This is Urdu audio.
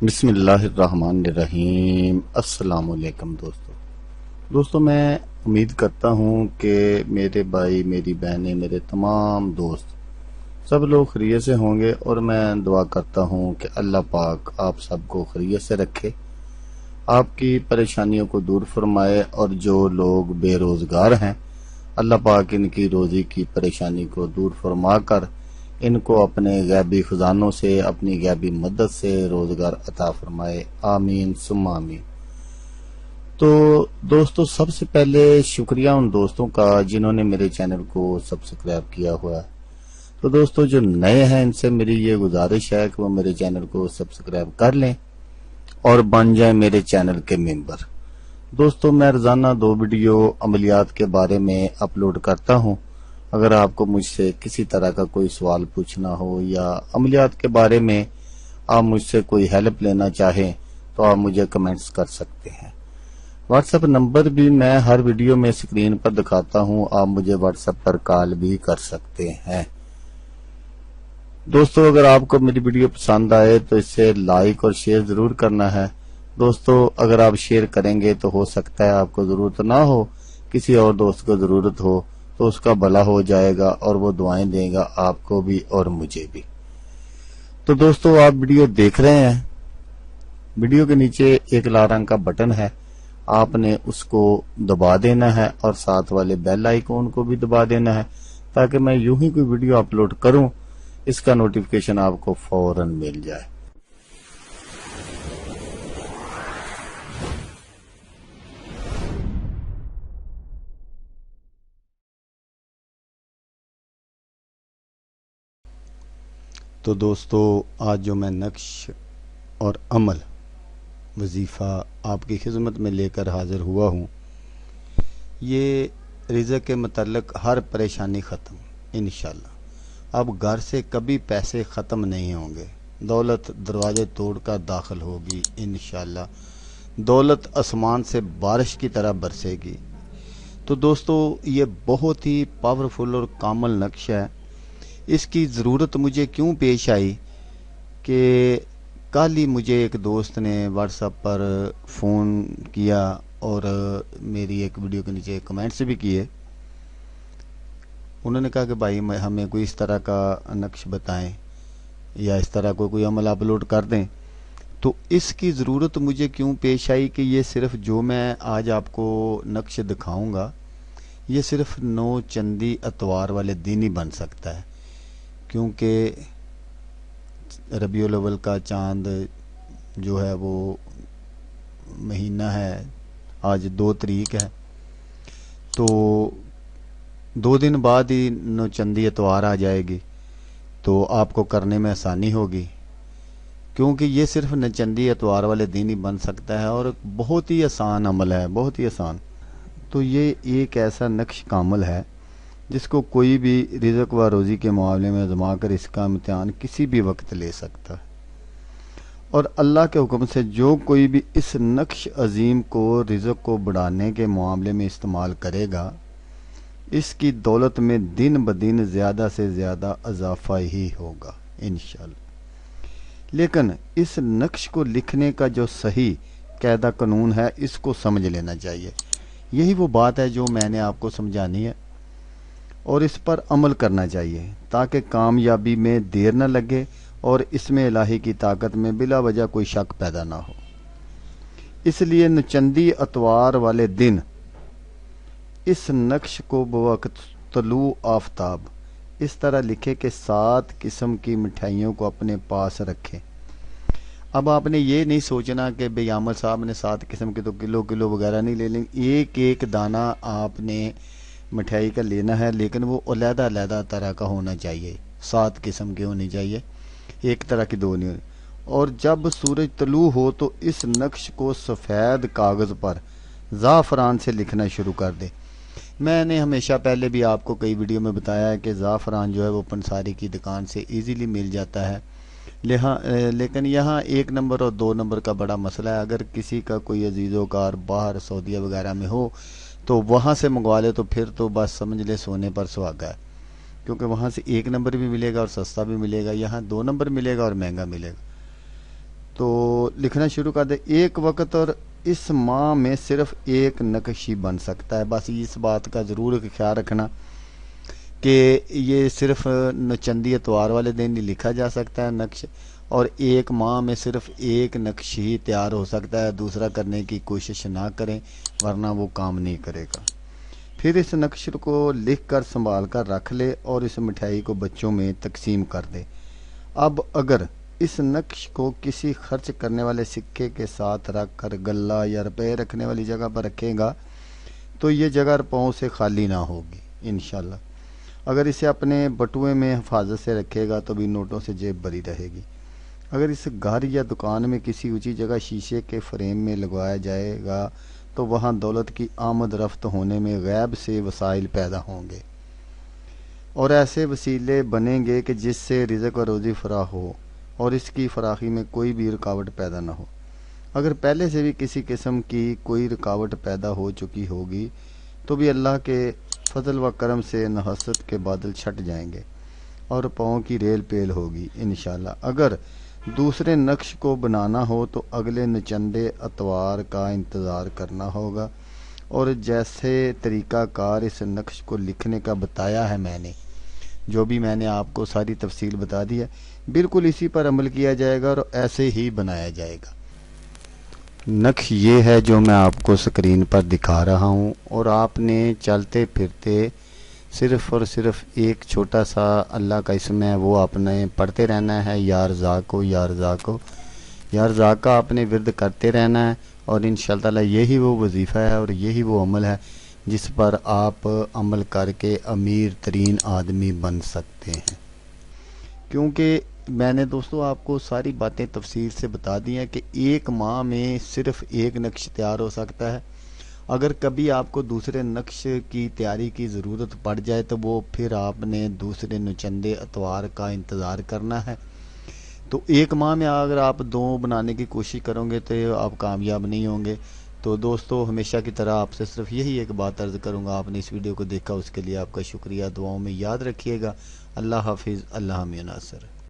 بسم اللہ الرحمن الرحیم۔ السلام علیکم دوستو میں امید کرتا ہوں کہ میرے بھائی، میری بہنیں، میرے تمام دوست سب لوگ خیریت سے ہوں گے، اور میں دعا کرتا ہوں کہ اللہ پاک آپ سب کو خیریت سے رکھے، آپ کی پریشانیوں کو دور فرمائے، اور جو لوگ بے روزگار ہیں اللہ پاک ان کی روزی کی پریشانی کو دور فرما کر ان کو اپنے غیبی خزانوں سے، اپنی غیبی مدد سے روزگار عطا فرمائے، آمین ثم آمین۔ تو دوستو، سب سے پہلے شکریہ ان دوستوں کا جنہوں نے میرے چینل کو سبسکرائب کیا ہوا ہے۔ تو دوستو جو نئے ہیں ان سے میری یہ گزارش ہے کہ وہ میرے چینل کو سبسکرائب کر لیں اور بن جائیں میرے چینل کے ممبر۔ دوستو میں روزانہ 2 ویڈیو عملیات کے بارے میں اپلوڈ کرتا ہوں۔ اگر آپ کو مجھ سے کسی طرح کا کوئی سوال پوچھنا ہو یا عملیات کے بارے میں آپ مجھ سے کوئی ہیلپ لینا چاہیں تو آپ مجھے کمنٹس کر سکتے ہیں۔ واٹس ایپ نمبر بھی میں ہر ویڈیو میں اسکرین پر دکھاتا ہوں، آپ مجھے واٹس ایپ پر کال بھی کر سکتے ہیں۔ دوستو اگر آپ کو میری ویڈیو پسند آئے تو اسے لائک اور شیئر ضرور کرنا ہے۔ دوستو اگر آپ شیئر کریں گے تو ہو سکتا ہے آپ کو ضرورت نہ ہو، کسی اور دوست کو ضرورت ہو تو اس کا بھلا ہو جائے گا اور وہ دعائیں دے گا آپ کو بھی اور مجھے بھی۔ تو دوستو آپ ویڈیو دیکھ رہے ہیں، ویڈیو کے نیچے ایک لال رنگ کا بٹن ہے، آپ نے اس کو دبا دینا ہے اور ساتھ والے بیل آئیکن کو بھی دبا دینا ہے تاکہ میں یوں ہی کوئی ویڈیو اپلوڈ کروں اس کا نوٹیفیکیشن آپ کو فوراً مل جائے۔ تو دوستو آج جو میں نقش اور عمل وظیفہ آپ کی خدمت میں لے کر حاضر ہوا ہوں، یہ رزق کے متعلق ہر پریشانی ختم انشاءاللہ۔ اب گھر سے کبھی پیسے ختم نہیں ہوں گے، دولت دروازے توڑ کر داخل ہوگی انشاءاللہ، دولت آسمان سے بارش کی طرح برسے گی۔ تو دوستو یہ بہت ہی پاورفل اور کامل نقش ہے۔ اس کی ضرورت مجھے کیوں پیش آئی کہ کل ہی مجھے ایک دوست نے واٹس ایپ پر فون کیا اور میری ایک ویڈیو کے نیچے کمنٹس بھی کیے۔ انہوں نے کہا کہ بھائی ہمیں کوئی اس طرح کا نقش بتائیں یا اس طرح کوئی عمل اپلوڈ کر دیں۔ تو اس کی ضرورت مجھے کیوں پیش آئی کہ یہ صرف جو میں آج آپ کو نقش دکھاؤں گا یہ صرف 9 چندی اتوار والے دن ہی بن سکتا ہے، کیونکہ ربیع الاول کا چاند جو ہے وہ مہینہ ہے، آج 2 تاریخ ہے، تو 2 دن بعد ہی 9 چندی اتوار آ جائے گی، تو آپ کو کرنے میں آسانی ہوگی، کیونکہ یہ صرف 9 چندی اتوار والے دن ہی بن سکتا ہے اور بہت ہی آسان عمل ہے، بہت ہی آسان۔ تو یہ ایک ایسا نقش کامل ہے جس کو کوئی بھی رزق و روزی کے معاملے میں آزما کر اس کا امتحان کسی بھی وقت لے سکتا ہے، اور اللہ کے حکم سے جو کوئی بھی اس نقش عظیم کو رزق کو بڑھانے کے معاملے میں استعمال کرے گا اس کی دولت میں دن بدن زیادہ سے زیادہ اضافہ ہی ہوگا انشاءاللہ۔ لیکن اس نقش کو لکھنے کا جو صحیح قاعدہ قانون ہے اس کو سمجھ لینا چاہیے۔ یہی وہ بات ہے جو میں نے آپ کو سمجھانی ہے، اور اس پر عمل کرنا چاہیے تاکہ کامیابی میں دیر نہ لگے اور اس میں الہی کی طاقت میں بلا وجہ کوئی شک پیدا نہ ہو۔ اس لیے 9 چندی اتوار والے دن اس نقش کو بوقت طلوع آفتاب اس طرح لکھے کہ 7 قسم کی مٹھائیوں کو اپنے پاس رکھیں۔ اب آپ نے یہ نہیں سوچنا کہ بھئی عامر صاحب نے 7 قسم کے تو کلو وغیرہ نہیں لے لیں، ایک ایک دانہ آپ نے مٹھائی کا لینا ہے، لیکن وہ علیحدہ علیحدہ طرح کا ہونا چاہیے، 7 قسم کی ہونی چاہیے، ایک طرح کی 2 نہیں ہونی۔ اور جب سورج طلوع ہو تو اس نقش کو سفید کاغذ پر زعفران سے لکھنا شروع کر دے۔ میں نے ہمیشہ پہلے بھی آپ کو کئی ویڈیو میں بتایا ہے کہ زعفران جو ہے وہ پنساری کی دکان سے ایزیلی مل جاتا ہے، لیکن یہاں 1 نمبر اور 2 نمبر کا بڑا مسئلہ ہے۔ اگر کسی کا کوئی عزیز و کار باہر سعودیہ وغیرہ میں ہو تو وہاں سے منگوا لے تو پھر تو بس سمجھ لے سونے پر سہاگا ہے، کیونکہ وہاں سے 1 نمبر بھی ملے گا اور سستا بھی ملے گا، یہاں 2 نمبر ملے گا اور مہنگا ملے گا۔ تو لکھنا شروع کر دے. ایک وقت اور اس ماہ میں صرف ایک نقش ہی بن سکتا ہے. بس اس بات کا ضرور خیال رکھنا کہ یہ صرف چندی اتوار والے دن ہی لکھا جا سکتا ہے نقش، اور ایک ماہ میں صرف ایک نقش ہی تیار ہو سکتا ہے. دوسرا کرنے کی کوشش نہ کریں ورنہ وہ کام نہیں کرے گا. پھر اس نقش کو لکھ کر سنبھال کر رکھ لے اور اس مٹھائی کو بچوں میں تقسیم کر دے. اب اگر اس نقش کو کسی خرچ کرنے والے سکے کے ساتھ رکھ کر غلہ یا روپے رکھنے والی جگہ پر رکھے گا تو یہ جگہ روپوں سے خالی نہ ہوگی انشاءاللہ. اگر اسے اپنے بٹوے میں حفاظت سے رکھے گا تو بھی نوٹوں سے جیب بھری رہے گی. اگر اس گھر یا دکان میں کسی اونچی جگہ شیشے کے فریم میں لگوایا جائے گا تو وہاں دولت کی آمد رفت ہونے میں غیب سے وسائل پیدا ہوں گے اور ایسے وسیلے بنیں گے کہ جس سے رزق و روزی فراہ ہو اور اس کی فراخی میں کوئی بھی رکاوٹ پیدا نہ ہو. اگر پہلے سے بھی کسی قسم کی کوئی رکاوٹ پیدا ہو چکی ہوگی تو بھی اللہ کے فضل و کرم سے نحست کے بادل چھٹ جائیں گے اور پاؤں کی ریل پیل ہوگی انشاءاللہ. اگر دوسرے نقش کو بنانا ہو تو اگلے نچندے اتوار کا انتظار کرنا ہوگا، اور جیسے طریقہ کار اس نقش کو لکھنے کا بتایا ہے میں نے، جو بھی میں نے آپ کو ساری تفصیل بتا دی ہے، بالکل اسی پر عمل کیا جائے گا اور ایسے ہی بنایا جائے گا. نقش یہ ہے جو میں آپ کو سکرین پر دکھا رہا ہوں، اور آپ نے چلتے پھرتے صرف اور صرف ایک چھوٹا سا اللہ کا اسم ہے وہ آپ نے پڑھتے رہنا ہے، یا رزاقو یا رزاقو یا رزاق کا آپ نے ورد کرتے رہنا ہے. اور انشاءاللہ تعالی یہی وہ وظیفہ ہے اور یہی وہ عمل ہے جس پر آپ عمل کر کے امیر ترین آدمی بن سکتے ہیں. کیونکہ میں نے دوستو آپ کو ساری باتیں تفصیل سے بتا دی ہیں کہ ایک ماہ میں صرف ایک نقش تیار ہو سکتا ہے. اگر کبھی آپ کو دوسرے نقش کی تیاری کی ضرورت پڑ جائے تو وہ پھر آپ نے دوسرے نچندے اتوار کا انتظار کرنا ہے. تو ایک ماہ میں اگر آپ دو بنانے کی کوشش کرو گے تو آپ کامیاب نہیں ہوں گے. تو دوستو ہمیشہ کی طرح آپ سے صرف یہی ایک بات عرض کروں گا، آپ نے اس ویڈیو کو دیکھا اس کے لیے آپ کا شکریہ. دعاؤں میں یاد رکھیے گا. اللہ حافظ. اللہ حامی ناصر.